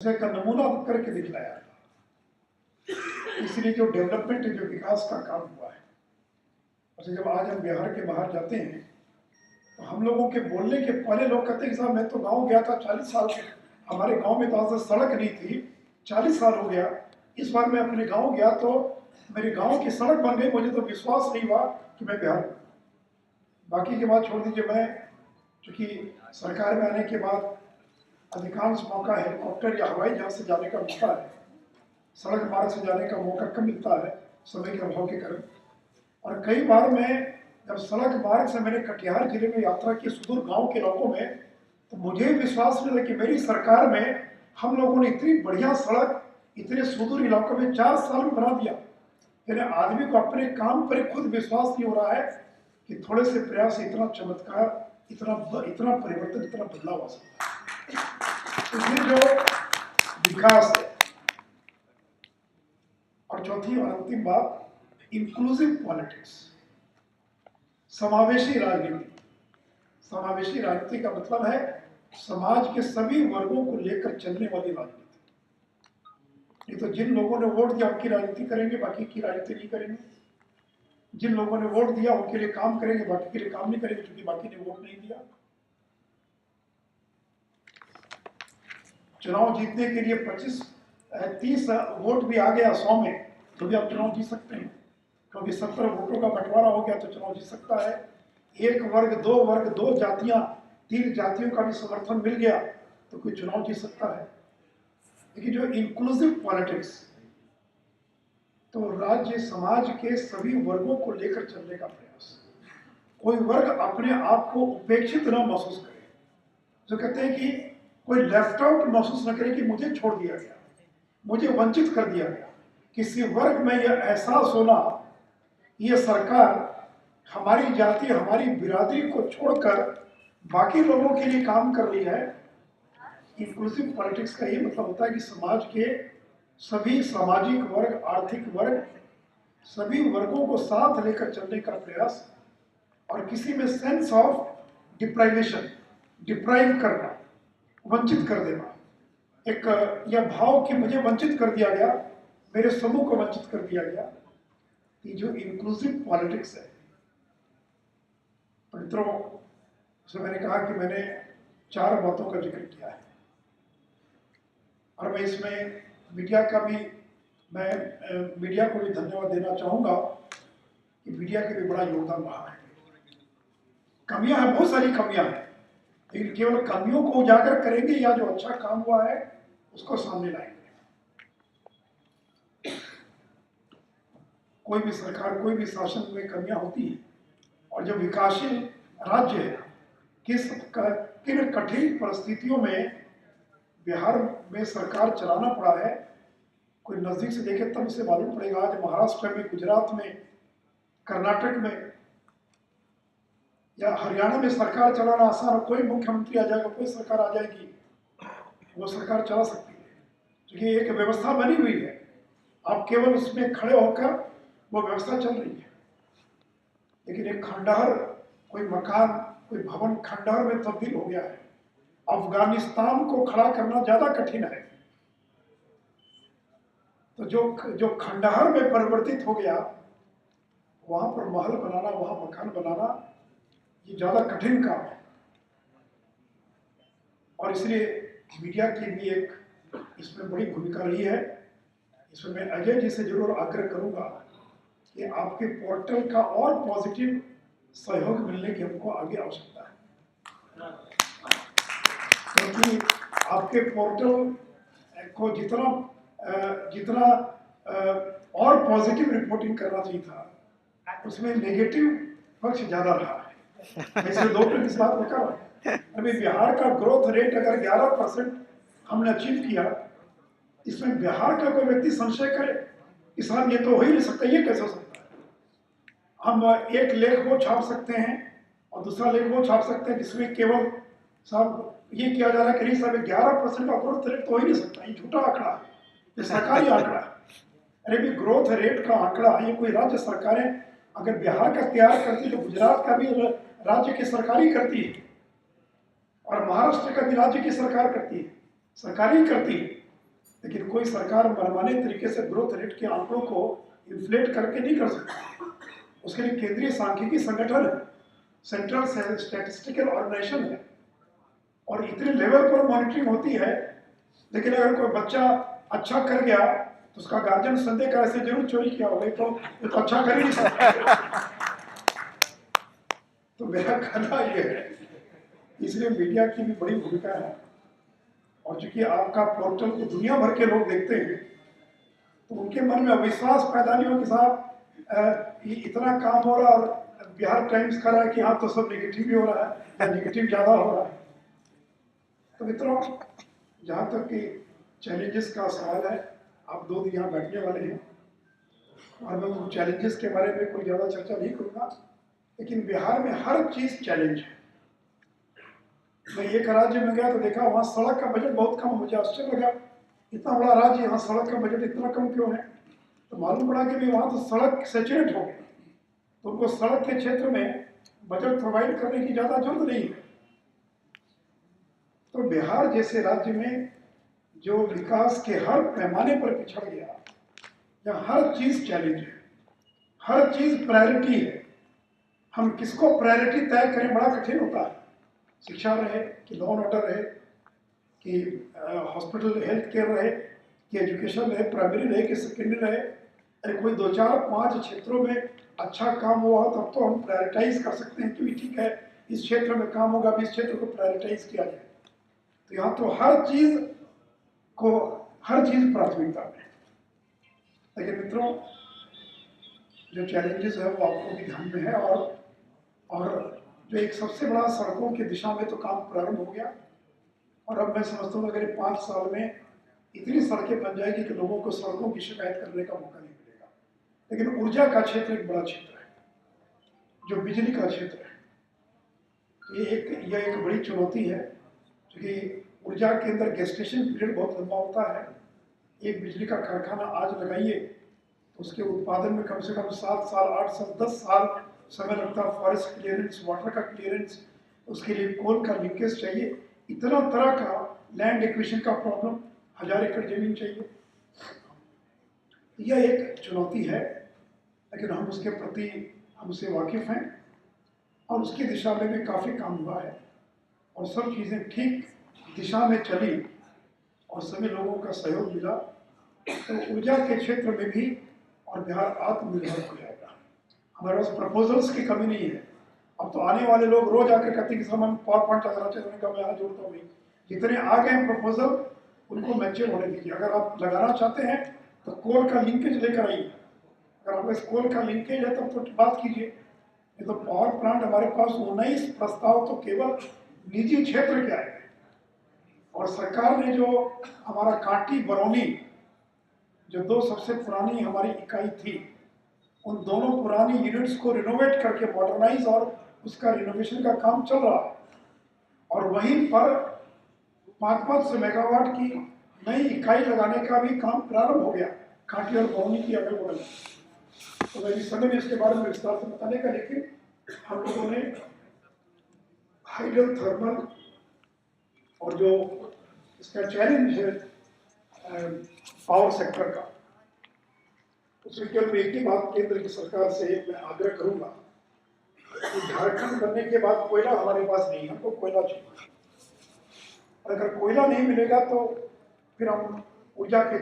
का नमूना करके दिखलाया। इसलिए जो डेवलपमेंट जो विकास का काम हुआ है, अच्छा जब आज हम बिहार के बाहर जाते हैं तो हम लोगों के बोलने के पहले लोग कहते हैं कि साहब मैं तो गांव गया था 40 साल से, हमारे गांव में तो आज तक सड़क नहीं थी, 40 साल हो गया। इस बार मैं अपने गांव गया तो मेरे गांव की सड़क बन गई, मुझे तो विश्वास नहीं हुआ कि मैं बिहार हूँ। बाकी की बात छोड़ दीजिए, मैं चूँकि सरकार में आने के बाद अधिकांश मौका हेलीकॉप्टर या हवाई जहाज से जाने का मिलता है, सड़क मार्ग से जाने का मौका कम मिलता है समय के अभाव के कारण। और कई बार मैं जब सड़क मार्ग से मैंने कटिहार जिले में यात्रा की सुदूर गांव के इलाकों में, तो मुझे विश्वास नहीं था कि मेरी सरकार में हम लोगों ने इतनी बढ़िया सड़क इतने सुदूर इलाकों में 4 साल में बना दिया। यानी आदमी को अपने काम पर खुद विश्वास नहीं हो रहा है कि थोड़े से प्रयास से इतना चमत्कार, इतना परिवर्तन, इतना बदलाव आ सकता है। तो ये जो विकास है। और चौथी और अंतिम बात, इंक्लूसिव पॉलिटिक्स, समावेशी राजनीति। समावेशी राजनीति का मतलब है समाज के सभी वर्गों को लेकर चलने वाली राजनीति। नहीं तो जिन लोगों ने वोट दिया उनकी राजनीति करेंगे, बाकी की राजनीति नहीं करेंगे। जिन लोगों ने वोट दिया उनके लिए काम करेंगे, बाकी के लिए काम नहीं करेंगे क्योंकि बाकी ने वोट नहीं दिया। चुनाव जीतने के लिए 25-30 वोट भी आ गया 100 में तो भी आप चुनाव जीत सकते हैं, क्योंकि 70 वोटों का बंटवारा हो गया तो चुनाव जीत सकता है। एक वर्ग, दो जातियां, 3 जातियों का भी समर्थन मिल गया तो कोई चुनाव जीत सकता है। लेकिन जो इंक्लूसिव पॉलिटिक्स, तो राज्य समाज के सभी वर्गों को लेकर चलने का प्रयास, कोई वर्ग अपने आप को उपेक्षित न महसूस करे। जो कहते हैं कि कोई लेफ्ट आउट महसूस न करे कि मुझे छोड़ दिया गया, मुझे वंचित कर दिया गया। किसी वर्ग में यह एहसास होना, ये सरकार हमारी जाति, हमारी बिरादरी को छोड़कर बाकी लोगों के लिए काम कर रही है। इंक्लूसिव पॉलिटिक्स का ये मतलब होता है कि समाज के सभी सामाजिक वर्ग, आर्थिक वर्ग, सभी वर्गों को साथ लेकर चलने का प्रयास, और किसी में सेंस ऑफ डिप्राइवेशन, डिप्राइव करना, वंचित कर देना, एक यह भाव कि मुझे वंचित कर दिया गया, मेरे समूह को वंचित कर दिया गया। ये जो इंक्लूसिव पॉलिटिक्स है मित्रों, जैसे मैंने कहा कि मैंने 4 बातों का जिक्र किया है, और मैं इसमें मीडिया को भी धन्यवाद देना चाहूंगा कि मीडिया के भी बड़ा योगदान रहा है। कमियां हैं, बहुत सारी कमियां हैं, लेकिन केवल कमियों को उजागर करेंगे या जो अच्छा काम हुआ है उसको सामने लाएंगे। कोई भी सरकार, कोई भी शासन में कमियां होती है, और जब विकासशील राज्य है, किन कठिन परिस्थितियों में बिहार में सरकार चलाना पड़ा है, कोई नजदीक से देखे तब उसे मालूम पड़ेगा। आज महाराष्ट्र में, गुजरात में, कर्नाटक में या हरियाणा में सरकार चलाना आसान है। कोई मुख्यमंत्री आ जाएगा, कोई सरकार आ जाएगी, वो सरकार चला सकती है क्योंकि एक व्यवस्था बनी हुई है, आप केवल उसमें खड़े होकर वो व्यवस्था चल रही है। लेकिन एक खंडहर, कोई मकान, कोई भवन खंडहर में तब्दील हो गया है। अफगानिस्तान को खड़ा करना ज्यादा कठिन है, तो जो खंडहर में परिवर्तित हो गया, वहां पर महल बनाना, वहां मकान बनाना, ये ज्यादा कठिन काम है। और इसलिए मीडिया की भी एक इसमें बड़ी भूमिका रही है। इसमें मैं अजय जी से जरूर आग्रह करूंगा कि आपके पोर्टल का और पॉजिटिव सहयोग मिलने की हमको आगे आवश्यकता है, क्योंकि आपके पोर्टल को जितना और पॉजिटिव रिपोर्टिंग करना चाहिए था, उसमें नेगेटिव पक्ष ज्यादा रहा है। इसलिए 2 इस बात में कर, अभी बिहार का ग्रोथ रेट अगर 11% हमने अचीव किया, इसमें बिहार का कोई व्यक्ति संशय करे कि साहब ये तो हो ही नहीं सकता, ये कैसे हो सकता है। हम एक लेख वो छाप सकते हैं और दूसरा लेख वो छाप सकते हैं जिसमें केवल साहब ये किया जा रहा है कि नहीं साहब 11% का ग्रोथ रेट तो हो ही नहीं सकता, ये झूठा आंकड़ा है, ये सरकारी आंकड़ा है। अरे भी ग्रोथ रेट का आंकड़ा ये कोई राज्य सरकारें अगर बिहार का तैयार करती तो गुजरात का भी राज्य की सरकारी करती है, और महाराष्ट्र का भी राज्य की सरकार करती है, सरकारी करती है। लेकिन कोई सरकार मनमाने तरीके से ग्रोथ रेट के आंकड़ों को इन्फ्लेट करके नहीं कर सकती। उसके लिए केंद्रीय सांख्यिकी संगठन है, सेंट्रल स्टैटिस्टिकल ऑर्गेनाइजेशन है, और इतने लेवल पर मॉनिटरिंग होती है। लेकिन अगर कोई बच्चा अच्छा कर गया तो उसका गार्जियन संदेह करे से जरूर चोरी किया होगा, तो अच्छा कर ही नहीं सकता। तो मेरा कहना यह है, इसलिए मीडिया की भी बड़ी भूमिका है। और चूंकि आपका पोर्टल को दुनिया भर के लोग देखते हैं, तो उनके मन में अविश्वास पैदा नहीं हो कि साहब इतना काम हो रहा, और बिहार टाइम्स कर रहा है कि हाँ तो सब नेगेटिव ही हो रहा है या नेगेटिव ज़्यादा हो रहा है। तो मित्रों, जहाँ तक कि चैलेंजेस का सवाल है, आप 2 दिन यहाँ बैठने वाले हैं और मैं उन चैलेंजेस के बारे में कोई ज़्यादा चर्चा नहीं करूँगा, लेकिन बिहार में हर चीज़ चैलेंज है। मैं एक राज्य में गया तो देखा वहाँ सड़क का बजट बहुत कम, मुझे आश्चर्य लगा, इतना बड़ा राज्य यहाँ सड़क का बजट इतना कम क्यों है। तो मालूम पड़ा कि भी वहाँ तो सड़क सैचुरेट हो गई, तो उनको सड़क के क्षेत्र में बजट प्रोवाइड करने की ज़्यादा जरूरत नहीं है। तो बिहार जैसे राज्य में जो विकास के हर पैमाने पर पिछड़ गया, या हर चीज़ चैलेंज है, हर चीज़ प्रायोरिटी है, हम किसको प्रायोरिटी तय करें बड़ा कठिन होता है। शिक्षा रहे कि लॉ एंड ऑर्डर रहे कि हॉस्पिटल हेल्थ केयर रहे कि एजुकेशन रहे, प्राइमरी रहे कि सेकेंडरी रहे, अरे कोई 2, 4, 5 क्षेत्रों में अच्छा काम हुआ तब तो हम प्रायोरिटाइज कर सकते हैं कि ठीक है इस क्षेत्र में काम होगा, इस क्षेत्र को प्रायोरिटाइज किया जाए। तो यहाँ तो हर चीज़ प्राथमिकता में। लेकिन मित्रों, जो चैलेंजेस है वो आपको भी ध्यान में है, और जो एक सबसे बड़ा सड़कों की दिशा में तो काम प्रारंभ हो गया, और अब मैं समझता हूँ अगर 5 साल में इतनी सड़कें बन जाएगी कि लोगों को सड़कों की शिकायत करने का मौका नहीं मिलेगा। लेकिन ऊर्जा का क्षेत्र एक बड़ा क्षेत्र है, जो बिजली का क्षेत्र है, यह एक बड़ी चुनौती है, क्योंकि ऊर्जा के अंदर गेस्टेशन पीरियड बहुत लंबा होता है। एक बिजली का कारखाना आज लगाइए तो उसके उत्पादन में कम से कम 7 साल, 8 साल, 10 साल समय लगता है। फॉरेस्ट क्लियरेंस, वाटर का क्लियरेंस, उसके लिए कोल का लिंकेज चाहिए, इतना तरह का लैंड एक्विजिशन का प्रॉब्लम, 1000 एकड़ जमीन चाहिए। यह एक चुनौती है, लेकिन हम उसके प्रति हमसे वाकिफ हैं, और उसकी दिशा में भी काफ़ी काम हुआ है, और सब चीज़ें ठीक दिशा में चली और सभी लोगों का सहयोग मिला, तो ऊर्जा के क्षेत्र में भी और बिहार आत्मनिर्भर हो जाएगा। हमारे पास प्रपोजल्स की कमी नहीं है। अब तो आने वाले लोग रोज आकर कहते हैं कि हम पावर पॉइंट लगाना चाहिए, उन्होंने कहा मैं यहाँ जोड़ता हूँ। जितने आ गए प्रपोजल उनको मैच्योर होने दीजिए। अगर आप लगाना चाहते हैं तो कोल का लिंकेज लेकर आइए, अगर आपके पास कोल का लिंकेज है तब तो बात कीजिए। ये तो पावर प्लांट हमारे पास 19 प्रस्ताव तो केवल निजी क्षेत्र के आए, और सरकार ने जो हमारा कांटी बरौनी, जो 2 सबसे पुरानी हमारी इकाई थी, उन दोनों पुरानी यूनिट्स को रिनोवेट करके मॉडर्नाइज और उसका रिनोवेशन का काम चल रहा है, और वहीं पर 500 मेगावाट की नई इकाई लगाने का भी काम प्रारंभ हो गया कांटी और बरौनी की अगल बगल। तो मैं इस समय में इसके बारे में विस्तार से बताने का, लेकिन हम लोगों ने हाइड्रो थर्मल और जो इसका चैलेंज है पावर सेक्टर का, उसमें केवल एक ही बात केंद्र की सरकार से मैं आग्रह करूंगा कि झारखंड बनने के बाद कोयला हमारे पास नहीं है, हमको कोयला चाहिए। अगर कोयला नहीं मिलेगा तो फिर हम ऊर्जा के